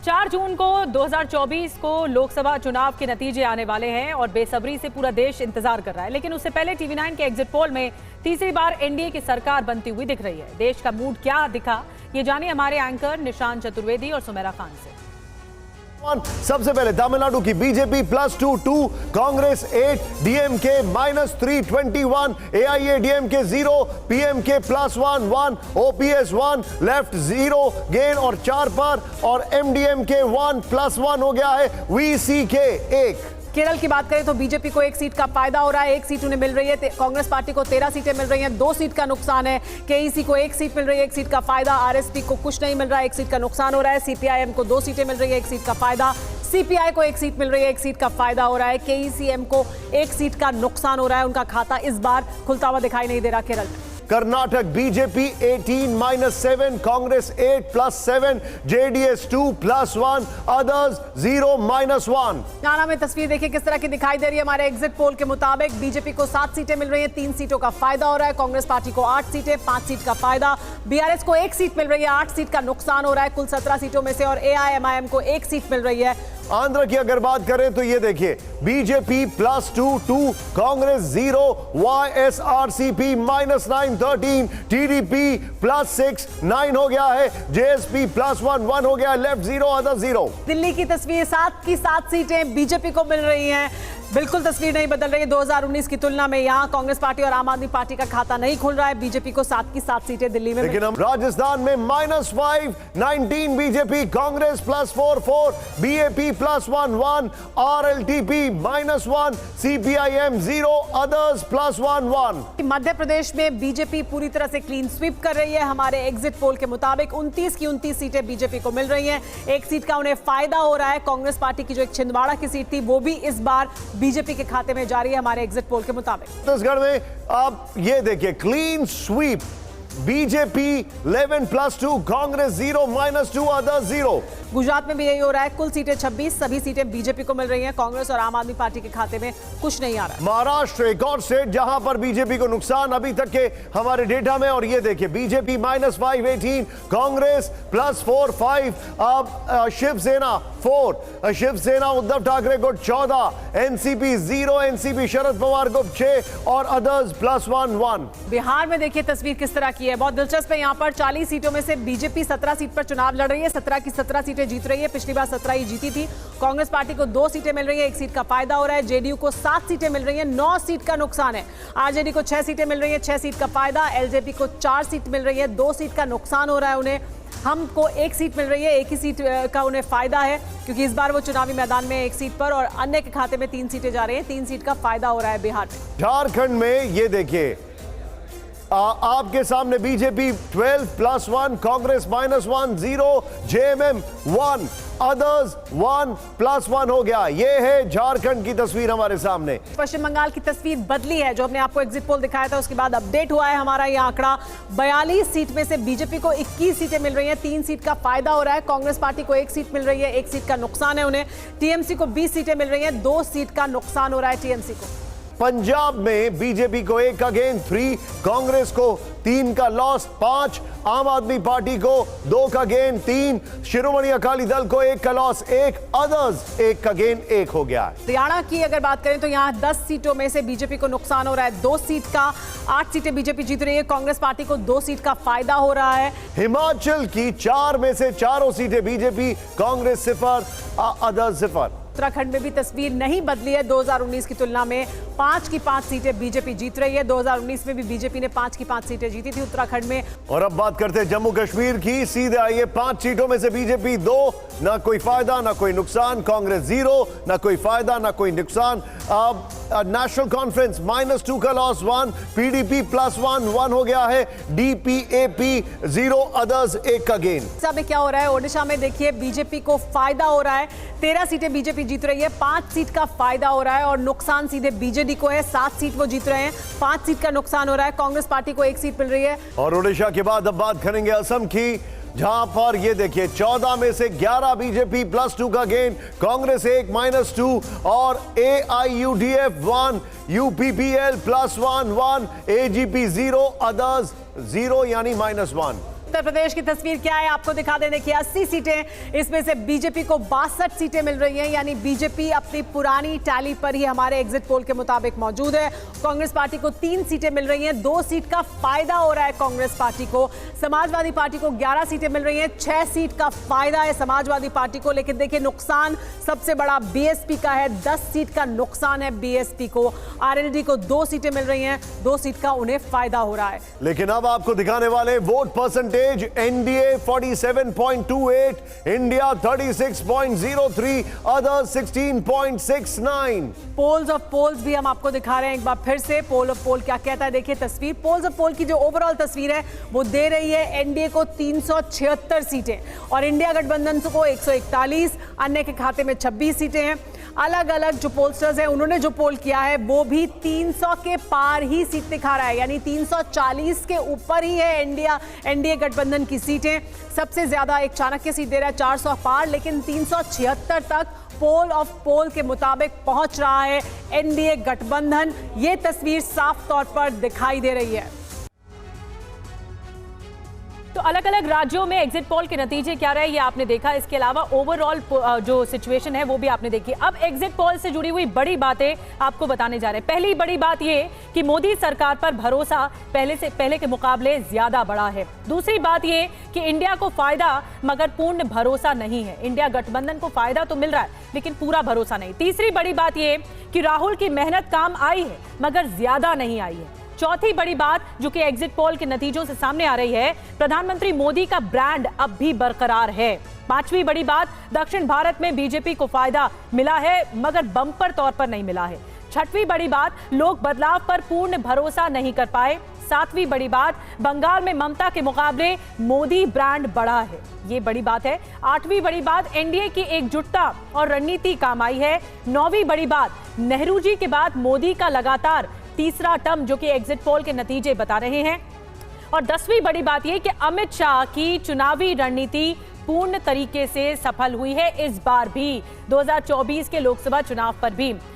4 जून को 2024 को लोकसभा चुनाव के नतीजे आने वाले हैं और बेसब्री से पूरा देश इंतजार कर रहा है। लेकिन उससे पहले टीवी9 के एग्जिट पोल में तीसरी बार एनडीए की सरकार बनती हुई दिख रही है। देश का मूड क्या दिखा, ये जानिए हमारे एंकर निशांत चतुर्वेदी और सुमेरा खान से। सबसे पहले तमिलनाडु की BJP +2, Congress 8, DMK -321, AIADMK 0, PMK +1, OPS 1, left 0 gain और 4 पर, और एमडीएमके 1 +1 हो गया है, वीसीके 1। केरल की बात करें तो बीजेपी को 1 सीट का फायदा हो रहा है, 1 सीट उन्हें मिल रही है। कांग्रेस पार्टी को 13 सीटें मिल रही हैं, 2 सीट का नुकसान है। केईसी को 1 सीट मिल रही है, 1 सीट का फायदा। आरएसपी को कुछ नहीं मिल रहा है, 1 सीट का नुकसान हो रहा है। सीपीआईएम को 2 सीटें मिल रही है, 1 सीट का फायदा। सीपीआई को 1 सीट मिल रही है, 1 सीट का फायदा हो रहा है। केईसीएम को 1 सीट का नुकसान हो रहा है, उनका खाता इस बार खुलता हुआ दिखाई नहीं दे रहा केरल में। Karnataka BJP 18 -7, Congress 8 +7, JDS 2 +1, others 0 -1। नाना में तस्वीर देखिए किस तरह की दिखाई दे रही है। हमारे एग्जिट पोल के मुताबिक बीजेपी को 7 सीटें मिल रही हैं, 3 सीटों का फायदा हो रहा है। कांग्रेस पार्टी को 8 सीटें, 5 सीट का फायदा। बीआरएस को 1 सीट मिल रही है, 8 सीट का नुकसान हो रहा है कुल 17 सीटों में से। और एआईएमआईएम को 1 सीट मिल रही है। आंध्र की अगर बात करें तो ये देखिए, बीजेपी +2, कांग्रेस 0, वाईएसआरसीपी -9 13, टीडीपी +6 9 हो गया है, जेएसपी +1 1 हो गया है, लेफ्ट 0, अदर 0। दिल्ली की तस्वीर 7 की 7 सीटें बीजेपी को मिल रही हैं। बिल्कुल तस्वीर नहीं बदल रही है 2019 की तुलना में। यहाँ कांग्रेस पार्टी और आम आदमी पार्टी का खाता नहीं खुल रहा है। बीजेपी को 7 की 7 सीटें दिल्ली में। लेकिन हम राजस्थान में -5 19 BJP, Congress +4 4, BAP +1 1, आरएलटीपी -1, CPIM 0, others +1 1। Madhya Pradesh में बीजेपी पूरी तरह से क्लीन स्वीप कर रही है। हमारे एग्जिट पोल के मुताबिक 29 की 29 सीटें बीजेपी को मिल रही हैं, 1 सीट का उन्हें फायदा हो रहा है। कांग्रेस पार्टी की जो एक छिंदवाड़ा की सीट थी वो भी इस बार बीजेपी के खाते में जारी है हमारे एग्जिट पोल के मुताबिक। छत्तीसगढ़ में आप ये देखिए, clean sweep, BJP 11 +2, Congress 0 -2, others 0। Gujarat में भी यही हो रहा है, कुल सीटें 26, सभी सीटें बीजेपी को मिल रही हैं। कांग्रेस और आम आदमी पार्टी के खाते में कुछ नहीं आ रहा है। महाराष्ट्र एक और स्टेट जहां पर बीजेपी को नुकसान अभी तक के हमारे डेटा में, और ये देखिए, बीजेपी -5 18, कांग्रेस +4 5, अब शिवसेना 4, शिवसेना उद्धव ठाकरे को 14, एनसीपी 0, एनसीपी शरद पवार को 6, और अदर्स +1 1। बिहार में देखिए तस्वीर किस तरह की है, बहुत दिलचस्प है। यहाँ पर 40 सीटों में से बीजेपी 17 सीट पर चुनाव लड़ रही है, 17 की 17 सीटें जीत रही है। पिछली बार 17 ही जीती थी। कांग्रेस पार्टी को 2 सीटें मिल रही है, 1 सीट का फायदा हो रहा है। जेडीयू को 7 सीटें मिल रही है, 9 सीट का नुकसान है। आरजेडी को 6 सीटें मिल रही है, 6 सीट का फायदा। एलजेपी को 4 सीट मिल रही है, 2 सीट का नुकसान हो रहा है उन्हें। हमको 1 सीट मिल रही है, 1 ही सीट का उन्हें फायदा है क्योंकि इस बार वो चुनावी मैदान में 1 सीट पर, और अन्य के खाते में 3 सीटें जा रही हैं, 3 सीट का फायदा हो रहा है बिहार में। झारखंड में ये देखिए, आपके सामने बीजेपी 12 +1, कांग्रेस -1 0, जेएमएम 1, अदर्स 1 +1 हो गया। ये है झारखंड की तस्वीर हमारे सामने। पश्चिम बंगाल की तस्वीर बदली है, जो हमने आपको एग्जिट पोल दिखाया था उसके बाद अपडेट हुआ है हमारा ये आंकड़ा। 42 सीट में से बीजेपी को 21 सीटें मिल रही हैं, 3 सीट का फायदा हो रहा है। कांग्रेस पार्टी को 1 सीट मिल रही है, 1 सीट का नुकसान है उन्हें। टीएमसी को 20 सीटें मिल रही हैं, 2 सीट का नुकसान हो रहा है टीएमसी को। पंजाब में बीजेपी को 1 का गेन 3, कांग्रेस को 3 का लॉस 5, आम आदमी पार्टी को 2 का गेन 3, शिरोमणि अकाली दल को 1 का लॉस 1, अदर्स 1 का गेन 1 हो गया। हरियाणा की अगर बात करें तो यहाँ 10 सीटों में से बीजेपी को नुकसान हो रहा है, 2 सीट का। 8 सीटें बीजेपी जीत रही है, कांग्रेस पार्टी को 2 सीट का फायदा हो रहा है। हिमाचल की 4 में से 4 सीटें बीजेपी, कांग्रेस 0, अदर्स 0। उत्तराखंड में भी तस्वीर नहीं बदली है, 2019 की तुलना में 5 की 5 सीटें बीजेपी जीत रही है। 2019 में भी बीजेपी ने 5 की 5 सीटें जीती थी उत्तराखंड में। और अब बात करते हैं जम्मू कश्मीर की। सीधे आइए, 5 सीटों में से बीजेपी 2, ना कोई फायदा ना कोई नुकसान, कांग्रेस 0, ना कोई फायदा ना कोई नुकसान। अब नेशनल कॉन्फ्रेंस -2 का लॉस 1, पीडीपी +1 1 हो गया है, डीपीएपी 0, अदर्स 1 का गेन। ओडिशा में क्या हो रहा है, ओडिशा में देखिए बीजेपी को फायदा हो रहा है, 13 सीटें बीजेपी जीत रही है, 5 सीट का फायदा हो रहा है और नुकसान सीधे बीजेडी को है, 7 सीट वो जीत रहे हैं, 5 सीट का नुकसान हो रहा है। कांग्रेस पार्टी को 1 सीट मिल रही है। और ओडिशा के बाद अब बात करेंगे असम की, जहां पर ये देखिए 14 में से 11 बीजेपी +2 का गेन, कांग्रेस 1 -2, और एआईयूडीएफ 1, यूपीपीएल +1 1, एजीपी 0, अदर्स 0 यानी -1। उत्तर प्रदेश की तस्वीर क्या है आपको दिखा दें। देखिए 80 सीटें, इसमें से बीजेपी को 62 सीटें मिल रही हैं, यानी बीजेपी अपनी पुरानी टैली पर ही हमारे एग्जिट पोल के मुताबिक मौजूद है। कांग्रेस पार्टी को 3 सीटें मिल रही हैं, 2 सीट का फायदा हो रहा है कांग्रेस पार्टी को। समाजवादी पार्टी को 11 सीटें मिल रही हैं, 6 सीट का फायदा है समाजवादी पार्टी को। लेकिन देखिए नुकसान सबसे बड़ा बीएसपी का है, 10 सीट का नुकसान है बीएसपी को। आरएलडी को 2 सीटें मिल रही हैं, 2 सीट का उन्हें फायदा हो रहा है। लेकिन अब आपको दिखाने वाले vote percentage, NDA 47.28, India 36.03, other 16.69। Polls of polls भी हम आपको दिखा रहे हैं एक बार फिर से। पोल ऑफ पोल क्या कहता है देखिए तस्वीर। पोल्स ऑफ पोल की जो ओवरऑल तस्वीर है वो दे रही है एनडीए को 376 सीटें और इंडिया गठबंधन को 141, अन्य के खाते में 26 सीटें हैं। अलग अलग जो पोलस्टर्स हैं उन्होंने जो पोल किया है वो भी 300 के पार ही सीट दिखा रहा है, यानी 340 के ऊपर ही है एनडीए गठबंधन की सीटें। सबसे ज्यादा एक चाणक्य सीट दे रहा है 400 पार, लेकिन 376 तक पोल ऑफ पोल के मुताबिक पहुंच रहा है एनडीए गठबंधन। ये तस्वीर साफ तौर पर दिखाई दे रही है। तो अलग अलग राज्यों में एग्जिट पोल के नतीजे क्या रहे ये आपने देखा, इसके अलावा ओवरऑल जो सिचुएशन है वो भी आपने देखी। अब एग्जिट पोल से जुड़ी हुई बड़ी बातें आपको बताने जा रहे हैं। पहली बड़ी बात ये कि मोदी सरकार पर भरोसा पहले के मुकाबले ज्यादा बढ़ा है। दूसरी बात ये कि इंडिया को फायदा मगर पूर्ण भरोसा नहीं है। इंडिया गठबंधन को फायदा तो मिल रहा है लेकिन पूरा भरोसा नहीं। तीसरी बड़ी बात ये कि राहुल की मेहनत काम आई है मगर ज्यादा नहीं आई है। चौथी बड़ी बात जो कि एग्जिट पोल के नतीजों से सामने आ रही है, प्रधानमंत्री मोदी का ब्रांड अब भी बरकरार है। पांचवी बड़ी बात, दक्षिण भारत में बीजेपी को फायदा मिला है मगर बम्पर तौर पर नहीं मिला है। छठवीं बड़ी बात, लोग बदलाव पर पूर्ण भरोसा नहीं कर पाए। सातवीं बड़ी बात, बंगाल में ममता के मुकाबले मोदी ब्रांड बढ़ा है, ये बड़ी बात है। आठवीं बड़ी बात, एनडीए की एकजुटता और रणनीति काम आई है। नौवीं बड़ी बात, नेहरू जी के बाद मोदी का लगातार तीसरा टर्म जो कि एग्जिट पोल के नतीजे बता रहे हैं। और 10वीं बड़ी बात यह कि अमित शाह की चुनावी रणनीति पूर्ण तरीके से सफल हुई है इस बार भी, 2024 के लोकसभा चुनाव पर भी।